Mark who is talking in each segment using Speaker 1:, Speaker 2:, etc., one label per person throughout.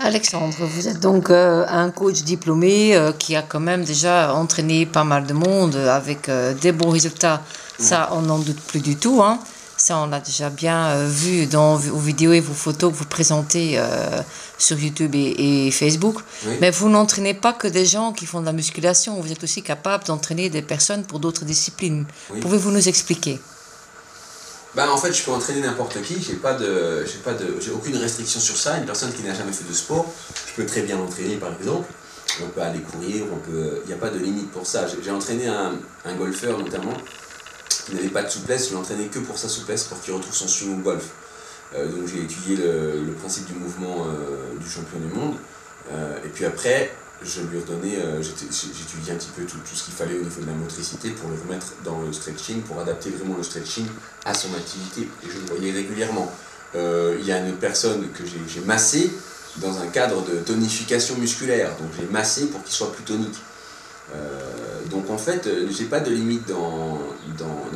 Speaker 1: Alexandre, vous êtes donc un coach diplômé qui a quand même déjà entraîné pas mal de monde avec des bons résultats. Ça, on n'en doute plus du tout, hein. Ça, on l'a déjà bien vu dans vos vidéos et vos photos que vous présentez sur YouTube et Facebook.
Speaker 2: Oui.
Speaker 1: Mais vous n'entraînez pas que des gens qui font de la musculation. Vous êtes aussi capable d'entraîner des personnes pour d'autres disciplines.
Speaker 2: Oui.
Speaker 1: Pouvez-vous nous expliquer?
Speaker 2: Ben, en fait, je peux entraîner n'importe qui, j'ai aucune restriction sur ça. Une personne qui n'a jamais fait de sport, je peux très bien l'entraîner par exemple. On peut aller courir, il n'y a pas de limite pour ça. J'ai entraîné un golfeur notamment, qui n'avait pas de souplesse, je l'ai entraîné que pour sa souplesse, pour qu'il retrouve son swing au golf. Donc j'ai étudié le principe du mouvement du champion du monde. Et puis après, je lui ai redonné, j'étudiais un petit peu tout ce qu'il fallait au niveau de la motricité pour le remettre dans le stretching, pour adapter vraiment le stretching à son activité. Et je le voyais régulièrement. Il y a une personne que j'ai massée dans un cadre de tonification musculaire. Donc j'ai massé pour qu'il soit plus tonique. Donc en fait, j'ai pas de limite dans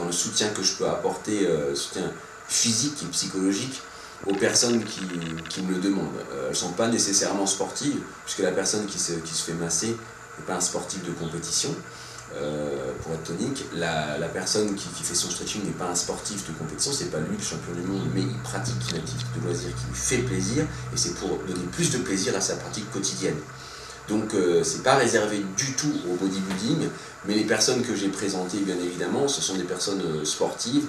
Speaker 2: le soutien que je peux apporter, soutien physique et psychologique aux personnes qui me le demandent. Elles ne sont pas nécessairement sportives, puisque la personne qui se fait masser n'est pas un sportif de compétition, pour être tonique. La personne qui fait son stretching n'est pas un sportif de compétition, c'est pas lui le champion du monde, mais il pratique une activité de loisir qui lui fait plaisir, et c'est pour donner plus de plaisir à sa pratique quotidienne. Donc c'est pas réservé du tout au bodybuilding, mais les personnes que j'ai présentées, bien évidemment, ce sont des personnes sportives,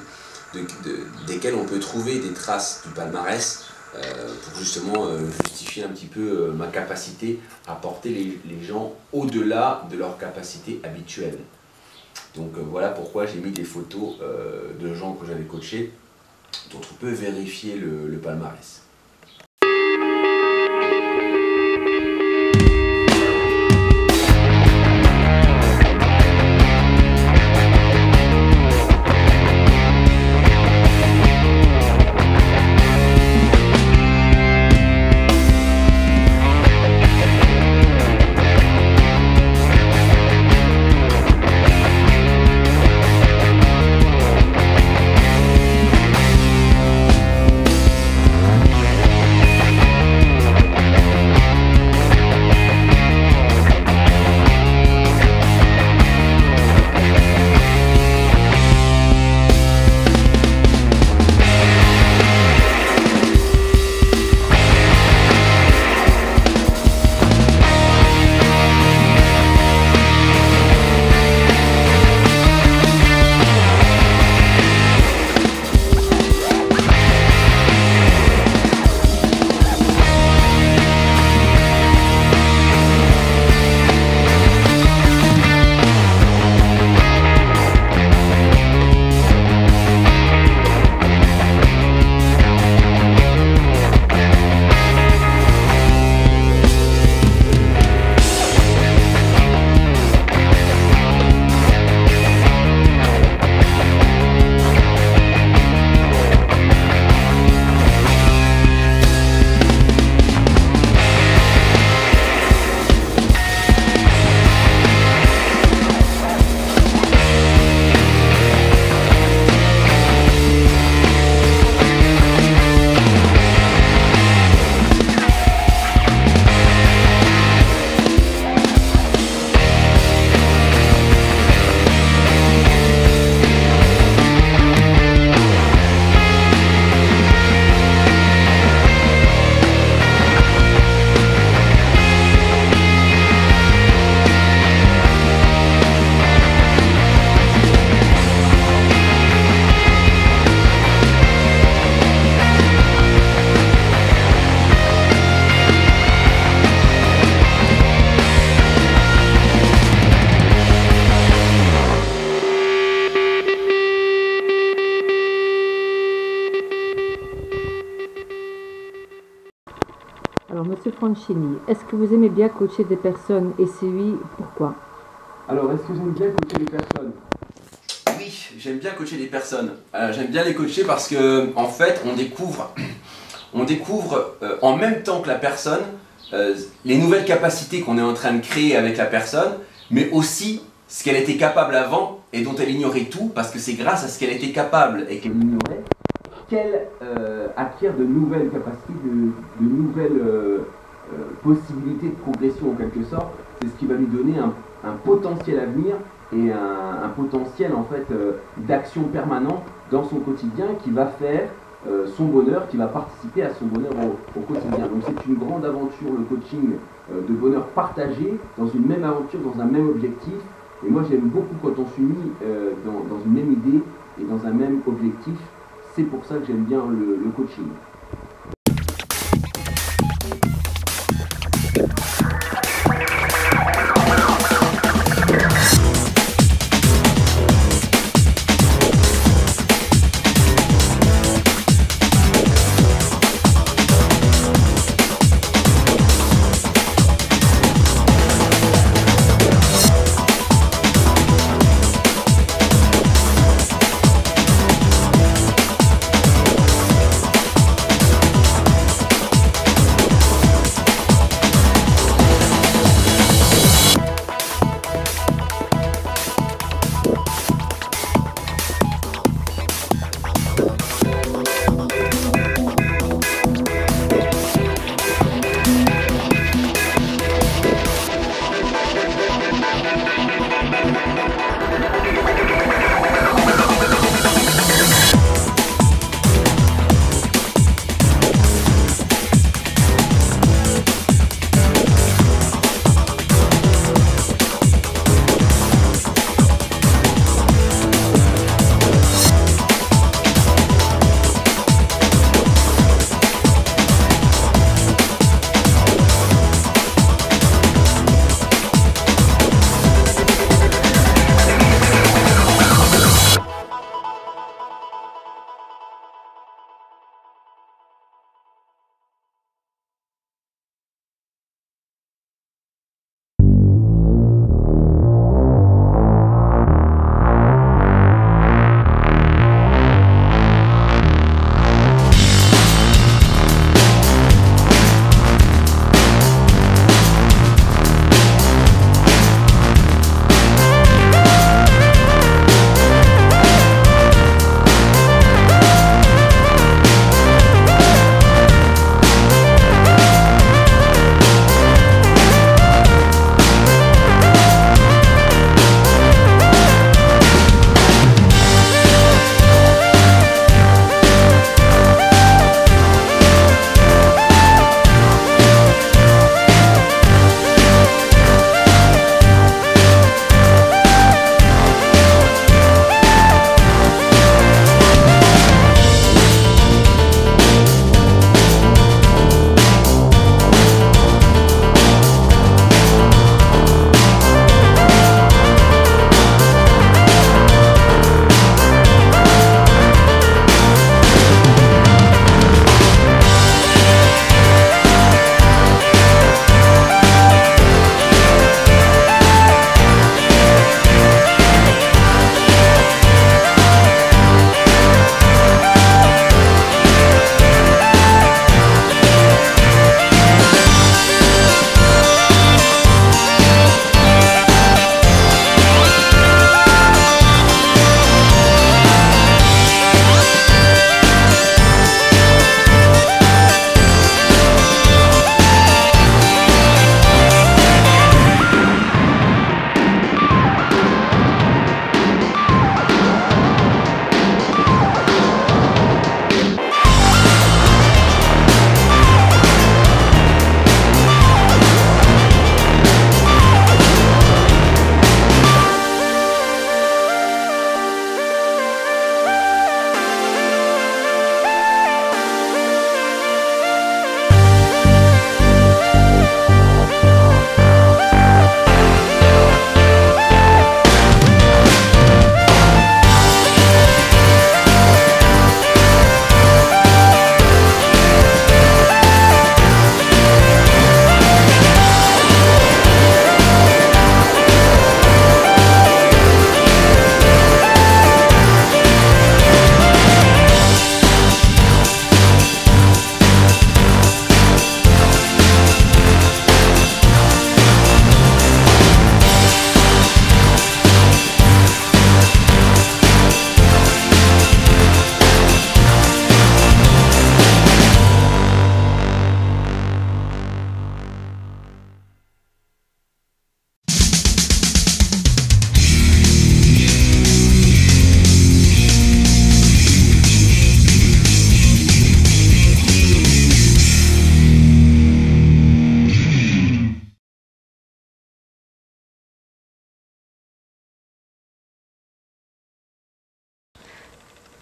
Speaker 2: desquelles on peut trouver des traces du palmarès pour justement justifier un petit peu ma capacité à porter les gens au-delà de leur capacité habituelle. Donc voilà pourquoi j'ai mis des photos de gens que j'avais coachés, dont on peut vérifier le palmarès.
Speaker 1: Alors, Monsieur Franchini, est-ce que vous aimez bien coacher des personnes et si oui, pourquoi?
Speaker 2: Alors, est-ce que j'aime bien coacher les personnes? Oui, j'aime bien coacher les personnes. J'aime bien les coacher parce que, en fait, on découvre en même temps que la personne les nouvelles capacités qu'on est en train de créer avec la personne, mais aussi ce qu'elle était capable avant et dont elle ignorait tout, parce que c'est grâce à ce qu'elle était capable et qu'elle ignorait qu'elle acquiert de nouvelles capacités, de nouvelles
Speaker 3: possibilité de progression en quelque sorte. C'est ce qui va lui donner un potentiel à venir et un potentiel en fait d'action permanent dans son quotidien qui va faire son bonheur, qui va participer à son bonheur au quotidien. Donc c'est une grande aventure, le coaching de bonheur partagé, dans une même aventure, dans un même objectif. Et moi j'aime beaucoup quand on s'unit dans une même idée et dans un même objectif. C'est pour ça que j'aime bien le coaching.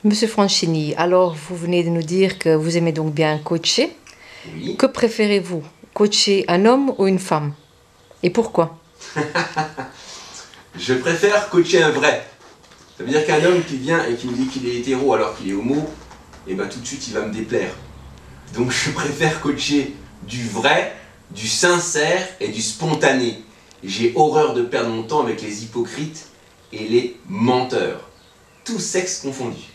Speaker 1: Monsieur Franchini, alors vous venez de nous dire que vous aimez donc bien coacher.
Speaker 2: Oui.
Speaker 1: Que préférez-vous? Coacher un homme ou une femme? Et pourquoi?
Speaker 2: Je préfère coacher un vrai. Ça veut dire qu'un homme qui vient et qui me dit qu'il est hétéro alors qu'il est homo, et ben tout de suite il va me déplaire. Donc je préfère coacher du vrai, du sincère et du spontané. J'ai horreur de perdre mon temps avec les hypocrites et les menteurs. Tous sexes confondus.